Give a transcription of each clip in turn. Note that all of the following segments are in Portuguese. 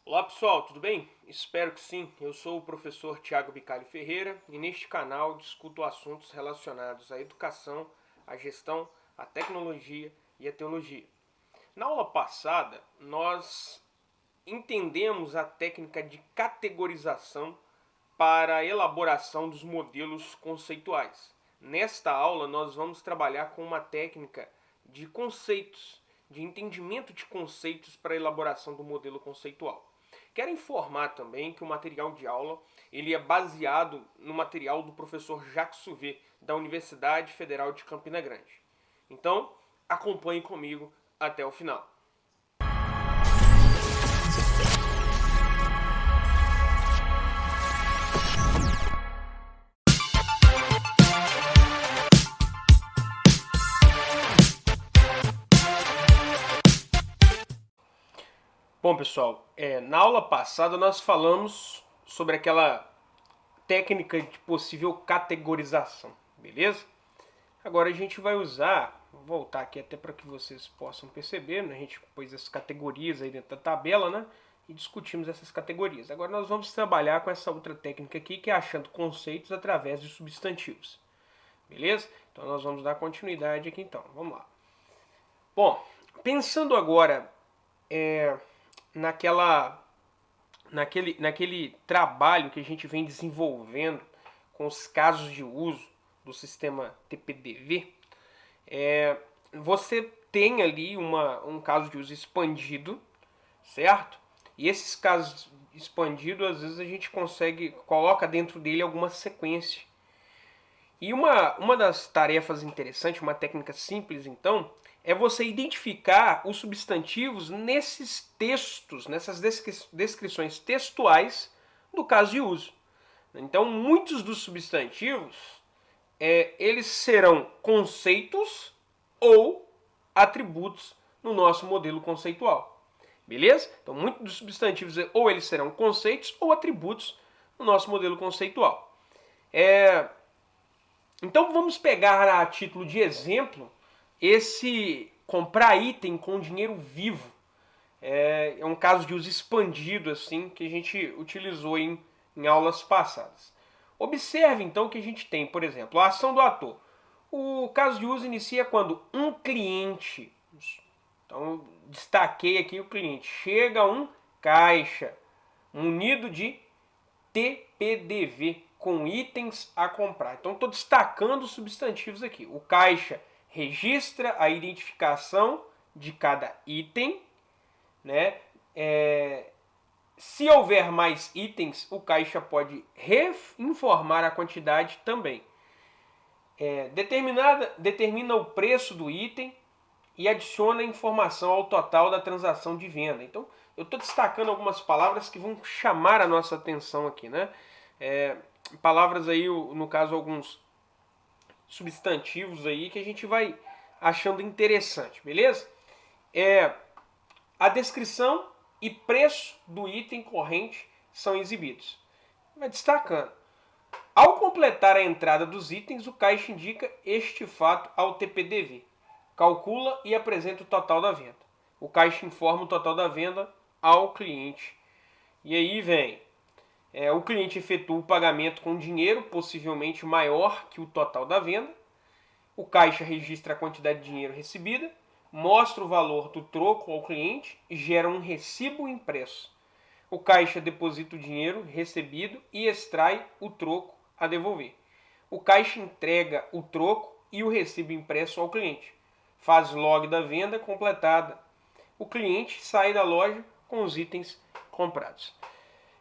Olá pessoal, tudo bem? Espero que sim. Eu sou o professor Tiago Bicalho Ferreira e neste canal discuto assuntos relacionados à educação, à gestão, à tecnologia e à teologia. Na aula passada, nós entendemos a técnica de categorização para a elaboração dos modelos conceituais. Nesta aula, nós vamos trabalhar com uma técnica de conceitos, de entendimento de conceitos para a elaboração do modelo conceitual. Quero informar também que o material de aula ele é baseado no material do professor Jacques Souvet, da Universidade Federal de Campina Grande. Então, acompanhe comigo até o final. Bom, pessoal, na aula passada nós falamos sobre aquela técnica de possível categorização, beleza? Agora a gente vai usar, vou voltar aqui até para que vocês possam perceber, né? A gente pôs as categorias aí dentro da tabela, né? E discutimos essas categorias. Agora nós vamos trabalhar com essa outra técnica aqui, que é achando conceitos através de substantivos, beleza? Então nós vamos dar continuidade aqui então, vamos lá. Bom, pensando agora naquele trabalho que a gente vem desenvolvendo com os casos de uso do sistema TPDV, você tem ali um caso de uso expandido, certo? E esses casos expandidos, às vezes a gente coloca dentro dele alguma sequência. E uma das tarefas interessantes, uma técnica simples então, é você identificar os substantivos nesses textos, nessas descrições textuais do caso de uso. Então, muitos dos substantivos, eles serão conceitos ou atributos no nosso modelo conceitual. Beleza? Então, muitos dos substantivos, ou eles serão conceitos ou atributos no nosso modelo conceitual. Então, vamos pegar a título de exemplo esse comprar item com dinheiro vivo. É um caso de uso expandido assim que a gente utilizou em aulas passadas. Observe então que a gente tem, por exemplo, a ação do ator. O caso de uso inicia quando um cliente, então destaquei aqui o cliente, chega a um caixa munido de TPDV com itens a comprar. Então estou destacando os substantivos aqui. O caixa registra a identificação de cada item, né? Se houver mais itens, o caixa pode informar a quantidade também. Determina o preço do item e adiciona informação ao total da transação de venda. Então, eu estou destacando algumas palavras que vão chamar a nossa atenção aqui, né? Palavras aí, no caso, alguns substantivos aí que a gente vai achando interessante, beleza? A descrição e preço do item corrente são exibidos. Vai destacando. Ao completar a entrada dos itens, o caixa indica este fato ao TPDV. Calcula e apresenta o total da venda. O caixa informa o total da venda ao cliente. E aí vem, o cliente efetua o pagamento com dinheiro possivelmente maior que o total da venda. O caixa registra a quantidade de dinheiro recebida, mostra o valor do troco ao cliente e gera um recibo impresso. O caixa deposita o dinheiro recebido e extrai o troco a devolver. O caixa entrega o troco e o recibo impresso ao cliente. Faz log da venda completada. O cliente sai da loja com os itens comprados.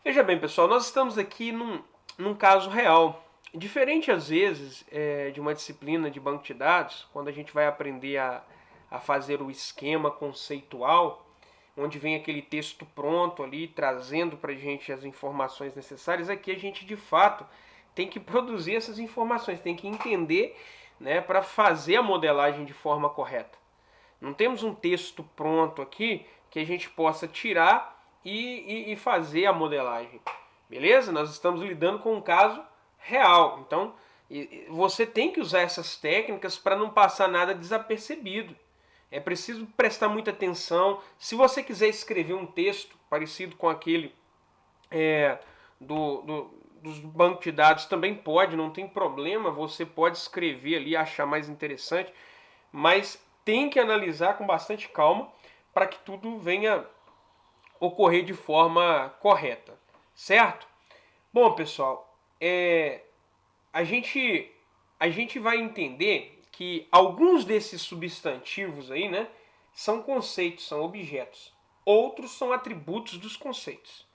Veja bem, pessoal, nós estamos aqui num caso real. Diferente, às vezes, de uma disciplina de banco de dados, quando a gente vai aprender a fazer o esquema conceitual, onde vem aquele texto pronto ali, trazendo para a gente as informações necessárias, aqui a gente, de fato, tem que produzir essas informações, tem que entender, né, para fazer a modelagem de forma correta. Não temos um texto pronto aqui que a gente possa tirar e fazer a modelagem. Beleza? Nós estamos lidando com um caso real. Então, você tem que usar essas técnicas para não passar nada desapercebido. É preciso prestar muita atenção. Se você quiser escrever um texto parecido com aquele dos bancos de dados, também pode, não tem problema. Você pode escrever ali, achar mais interessante, mas tem que analisar com bastante calma para que tudo venha ocorrer de forma correta, certo? Bom, pessoal, a gente vai entender que alguns desses substantivos aí, né, são conceitos, são objetos. Outros são atributos dos conceitos.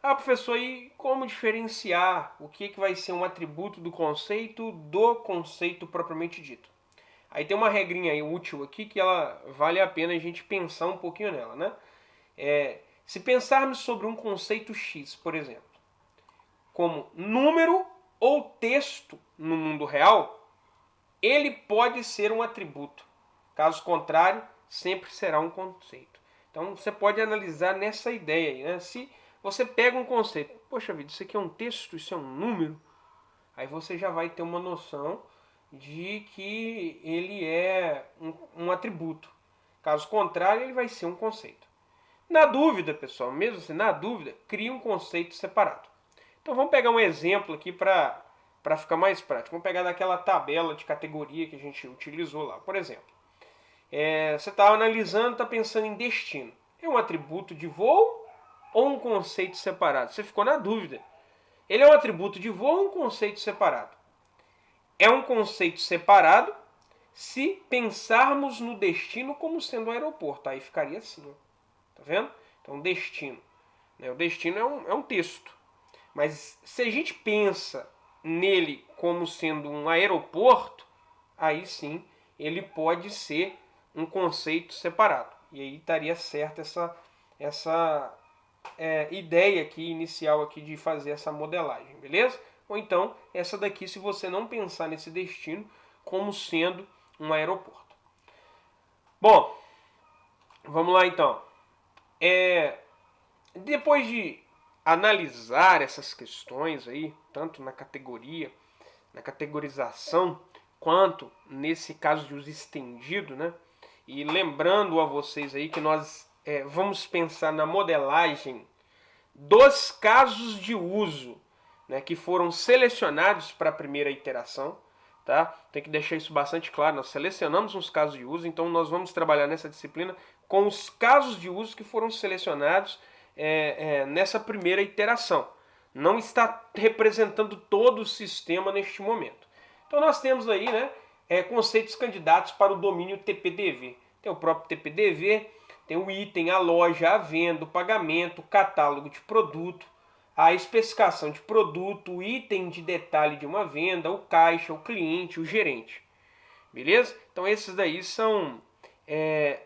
Ah, professor, e como diferenciar o que vai ser um atributo do conceito propriamente dito? Aí tem uma regrinha aí útil aqui que ela vale a pena a gente pensar um pouquinho nela, né? Se pensarmos sobre um conceito X, por exemplo, como número ou texto no mundo real, ele pode ser um atributo. Caso contrário, sempre será um conceito. Então você pode analisar nessa ideia aí, né? Se você pega um conceito, poxa vida, isso aqui é um texto, isso é um número, aí você já vai ter uma noção de que ele é um atributo. Caso contrário, ele vai ser um conceito. Na dúvida, pessoal, mesmo assim, na dúvida, cria um conceito separado. Então vamos pegar um exemplo aqui para ficar mais prático. Vamos pegar daquela tabela de categoria que a gente utilizou lá. Por exemplo, você está analisando, está pensando em destino. É um atributo de voo ou um conceito separado? Você ficou na dúvida. Ele é um atributo de voo ou um conceito separado? É um conceito separado se pensarmos no destino como sendo um aeroporto. Aí ficaria assim, ó. Tá vendo? Então, destino. O destino é um texto. Mas se a gente pensa nele como sendo um aeroporto, aí sim ele pode ser um conceito separado. E aí estaria certa essa ideia aqui inicial aqui de fazer essa modelagem, beleza? Ou então essa daqui, se você não pensar nesse destino como sendo um aeroporto. Bom, vamos lá então. Depois de analisar essas questões aí, tanto na categoria, na categorização, quanto nesse caso de uso estendido, né? E lembrando a vocês aí que nós vamos pensar na modelagem dos casos de uso, né, que foram selecionados para a primeira iteração. Tá? Tem que deixar isso bastante claro. Nós selecionamos uns casos de uso, então nós vamos trabalhar nessa disciplina com os casos de uso que foram selecionados nessa primeira iteração. Não está representando todo o sistema neste momento. Então nós temos aí, né, conceitos candidatos para o domínio TPDV. Tem o próprio TPDV, tem o item, a loja, a venda, o pagamento, o catálogo de produto, a especificação de produto, o item de detalhe de uma venda, o caixa, o cliente, o gerente. Beleza? Então esses daí são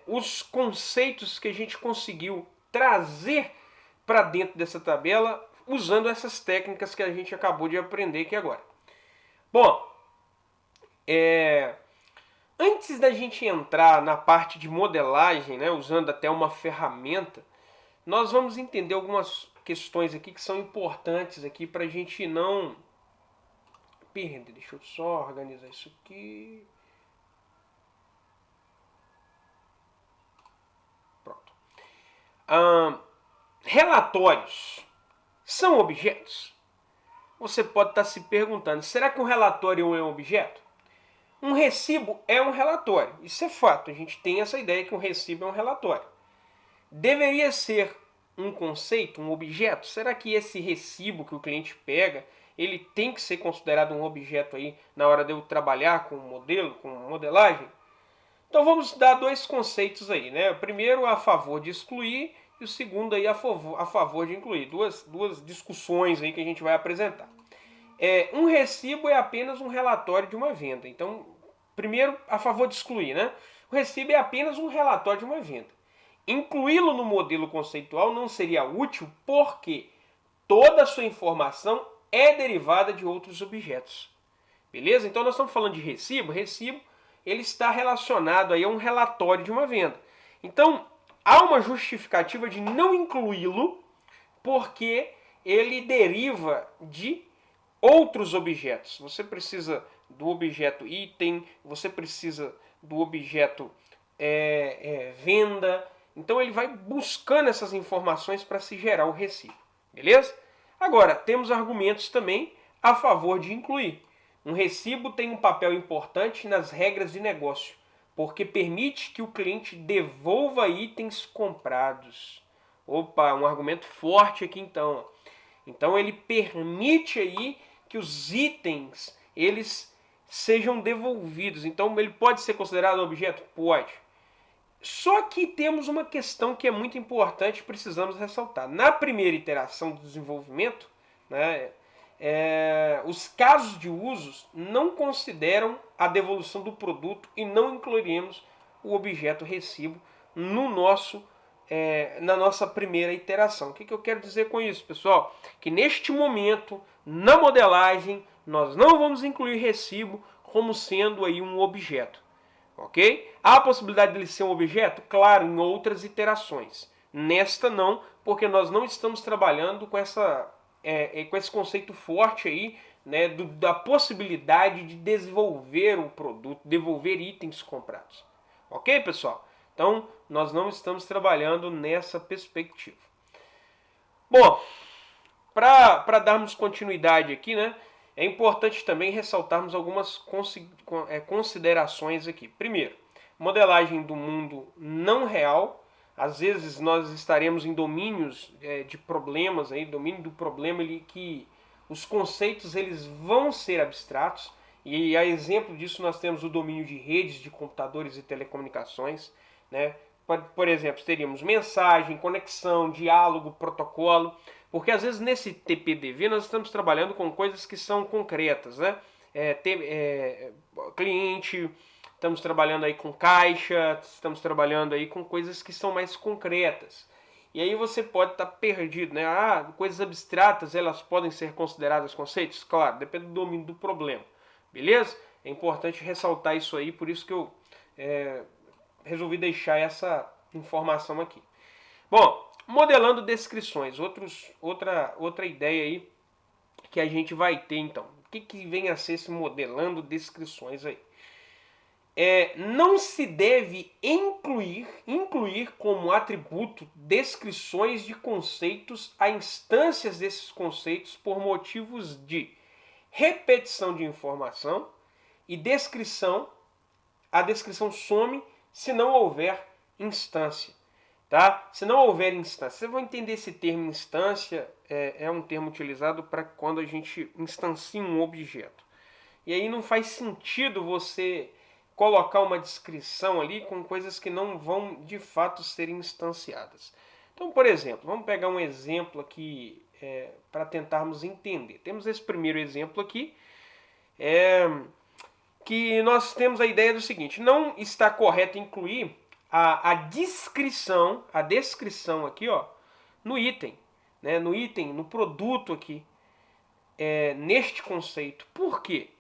os conceitos que a gente conseguiu trazer para dentro dessa tabela usando essas técnicas que a gente acabou de aprender aqui agora. Bom, antes da gente entrar na parte de modelagem, né, usando até uma ferramenta, nós vamos entender algumas questões aqui que são importantes aqui para a gente não perder. Deixa eu só organizar isso aqui. Pronto. Relatórios são objetos? Você pode estar se perguntando, será que um relatório é um objeto? Um recibo é um relatório. Isso é fato. A gente tem essa ideia que um recibo é um relatório. Deveria ser um conceito, um objeto? Será que esse recibo que o cliente pega, ele tem que ser considerado um objeto aí na hora de eu trabalhar com modelo, com modelagem? Então vamos dar dois conceitos aí, né? O primeiro a favor de excluir e o segundo aí a favor de incluir. Duas discussões aí que a gente vai apresentar. Um recibo é apenas um relatório de uma venda. Então, primeiro, a favor de excluir, né? O recibo é apenas um relatório de uma venda. Incluí-lo no modelo conceitual não seria útil porque toda a sua informação é derivada de outros objetos. Beleza? Então nós estamos falando de recibo. Recibo ele está relacionado aí a um relatório de uma venda. Então há uma justificativa de não incluí-lo porque ele deriva de outros objetos. Você precisa do objeto item, você precisa do objeto venda. Então ele vai buscando essas informações para se gerar o recibo, beleza? Agora, temos argumentos também a favor de incluir. Um recibo tem um papel importante nas regras de negócio, porque permite que o cliente devolva itens comprados. Opa, um argumento forte aqui então. Então ele permite aí que os itens eles sejam devolvidos. Então ele pode ser considerado um objeto? Pode. Só que temos uma questão que é muito importante e precisamos ressaltar. Na primeira iteração do desenvolvimento, né, os casos de usos não consideram a devolução do produto e não incluiremos o objeto recibo no na nossa primeira iteração. O que eu quero dizer com isso, pessoal? Que neste momento, na modelagem, nós não vamos incluir recibo como sendo aí um objeto. Ok? Há a possibilidade dele ser um objeto? Claro, em outras iterações. Nesta não, porque nós não estamos trabalhando com esse conceito forte aí, né, da possibilidade de devolver o produto, devolver itens comprados. Ok, pessoal? Então, nós não estamos trabalhando nessa perspectiva. Bom, para darmos continuidade aqui, né, é importante também ressaltarmos algumas considerações aqui. Primeiro, modelagem do mundo não real. Às vezes nós estaremos em domínios de problemas, aí, domínio do problema que os conceitos eles vão ser abstratos. E a exemplo disso nós temos o domínio de redes de computadores e telecomunicações, né? Por exemplo, teríamos mensagem, conexão, diálogo, protocolo, porque às vezes nesse TPDV nós estamos trabalhando com coisas que são concretas, né? Cliente, estamos trabalhando aí com caixa, estamos trabalhando aí com coisas que são mais concretas. E aí você pode estar perdido, né? Coisas abstratas, elas podem ser consideradas conceitos? Claro, depende do domínio do problema, beleza? É importante ressaltar isso aí, por isso que eu resolvi deixar essa informação aqui. Bom, modelando descrições, outra ideia aí que a gente vai ter então. O que vem a ser esse modelando descrições aí? Não se deve incluir como atributo descrições de conceitos a instâncias desses conceitos por motivos de repetição de informação e a descrição some se não houver instância. Tá? Se não houver instância, vocês vão entender esse termo instância, é um termo utilizado para quando a gente instancia um objeto. E aí não faz sentido você colocar uma descrição ali com coisas que não vão de fato ser instanciadas. Então, por exemplo, vamos pegar um exemplo aqui para tentarmos entender. Temos esse primeiro exemplo aqui, que nós temos a ideia do seguinte: não está correto incluir a descrição aqui, ó, no item, né, no produto aqui, neste conceito. Por quê?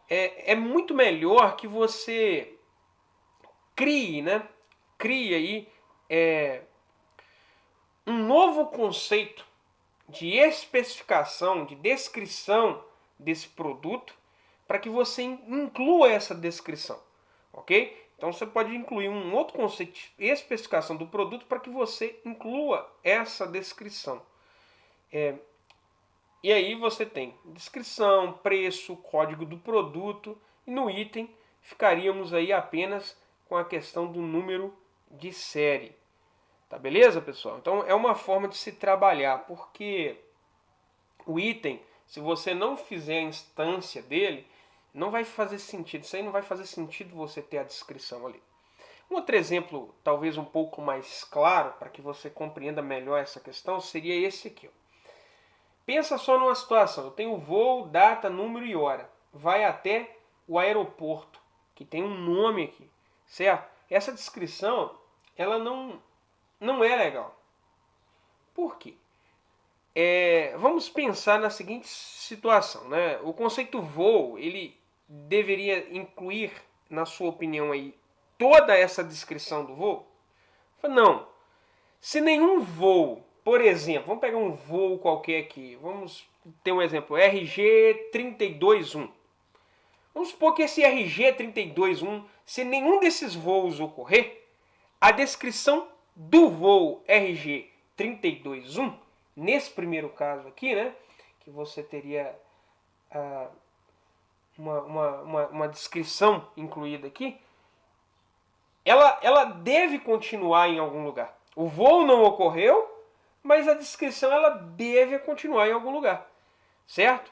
É muito melhor que você crie aí um novo conceito de especificação, de descrição desse produto, para que você inclua essa descrição, ok? Então você pode incluir um outro conceito de especificação do produto para que você inclua essa descrição. E aí você tem descrição, preço, código do produto, e no item ficaríamos aí apenas com a questão do número de série. Tá beleza, pessoal? Então é uma forma de se trabalhar, porque o item, se você não fizer a instância dele, não vai fazer sentido. Isso aí não vai fazer sentido você ter a descrição ali. Um outro exemplo, talvez um pouco mais claro, para que você compreenda melhor essa questão, seria esse aqui, ó. Pensa só numa situação: eu tenho voo, data, número e hora. Vai até o aeroporto, que tem um nome aqui, certo? Essa descrição, ela não é legal. Por quê? Vamos pensar na seguinte situação, né? O conceito voo, ele deveria incluir, na sua opinião aí, toda essa descrição do voo? Não. Se nenhum voo, por exemplo, vamos pegar um voo qualquer aqui, vamos ter um exemplo, RG321. Vamos supor que esse RG321 Se nenhum desses voos ocorrer, a descrição do voo RG 321, nesse primeiro caso aqui, né, que você teria uma descrição incluída aqui, ela deve continuar em algum lugar. O voo não ocorreu, mas a descrição ela deve continuar em algum lugar, certo?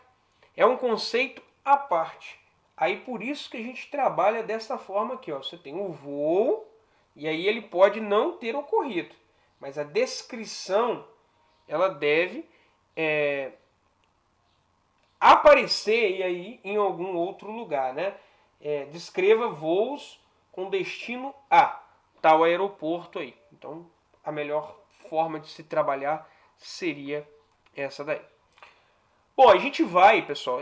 É um conceito à parte. Aí por isso que a gente trabalha dessa forma aqui, ó. Você tem o voo e aí ele pode não ter ocorrido, mas a descrição ela deve aparecer aí em algum outro lugar, né? Descreva voos com destino a tal aeroporto aí. Então, a melhor forma de se trabalhar seria essa daí. Bom, a gente vai, pessoal,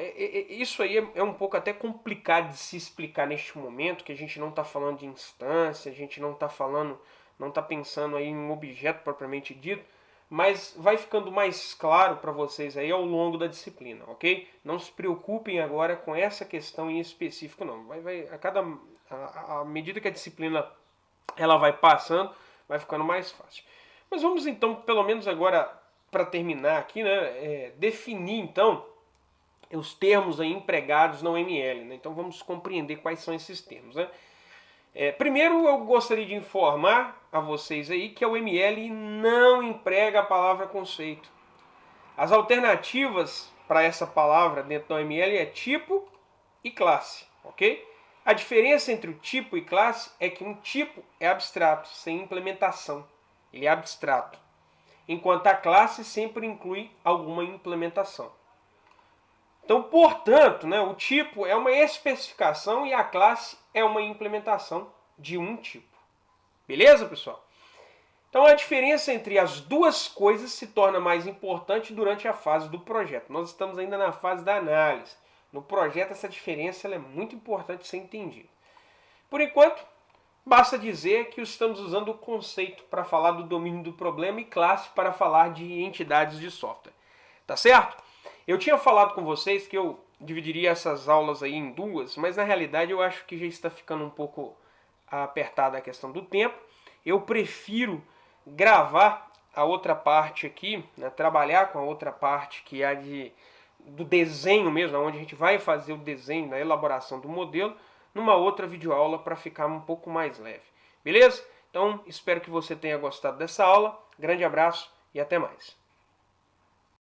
isso aí é um pouco até complicado de se explicar neste momento, que a gente não está falando de instância, a gente não está pensando aí em um objeto propriamente dito, mas vai ficando mais claro para vocês aí ao longo da disciplina, ok? Não se preocupem agora com essa questão em específico, não. À medida que a disciplina ela vai passando, vai ficando mais fácil. Mas vamos então, pelo menos agora, para terminar aqui, né, definir então os termos aí empregados na UML. Né? Então vamos compreender quais são esses termos. Né? Primeiro eu gostaria de informar a vocês aí que a UML não emprega a palavra conceito. As alternativas para essa palavra dentro da UML é tipo e classe, ok? A diferença entre o tipo e classe é que um tipo é abstrato, sem implementação. Ele é abstrato. Enquanto a classe sempre inclui alguma implementação. Então, portanto, né, o tipo é uma especificação e a classe é uma implementação de um tipo. Beleza, pessoal? Então, a diferença entre as duas coisas se torna mais importante durante a fase do projeto. Nós estamos ainda na fase da análise. No projeto, essa diferença ela é muito importante ser entendida. Por enquanto, basta dizer que estamos usando o conceito para falar do domínio do problema e classe para falar de entidades de software. Tá certo? Eu tinha falado com vocês que eu dividiria essas aulas aí em duas, mas na realidade eu acho que já está ficando um pouco apertada a questão do tempo. Eu prefiro gravar a outra parte aqui, né, trabalhar com a outra parte que é a do desenho mesmo, onde a gente vai fazer o desenho da elaboração do modelo, numa outra videoaula para ficar um pouco mais leve. Beleza? Então, espero que você tenha gostado dessa aula. Grande abraço e até mais.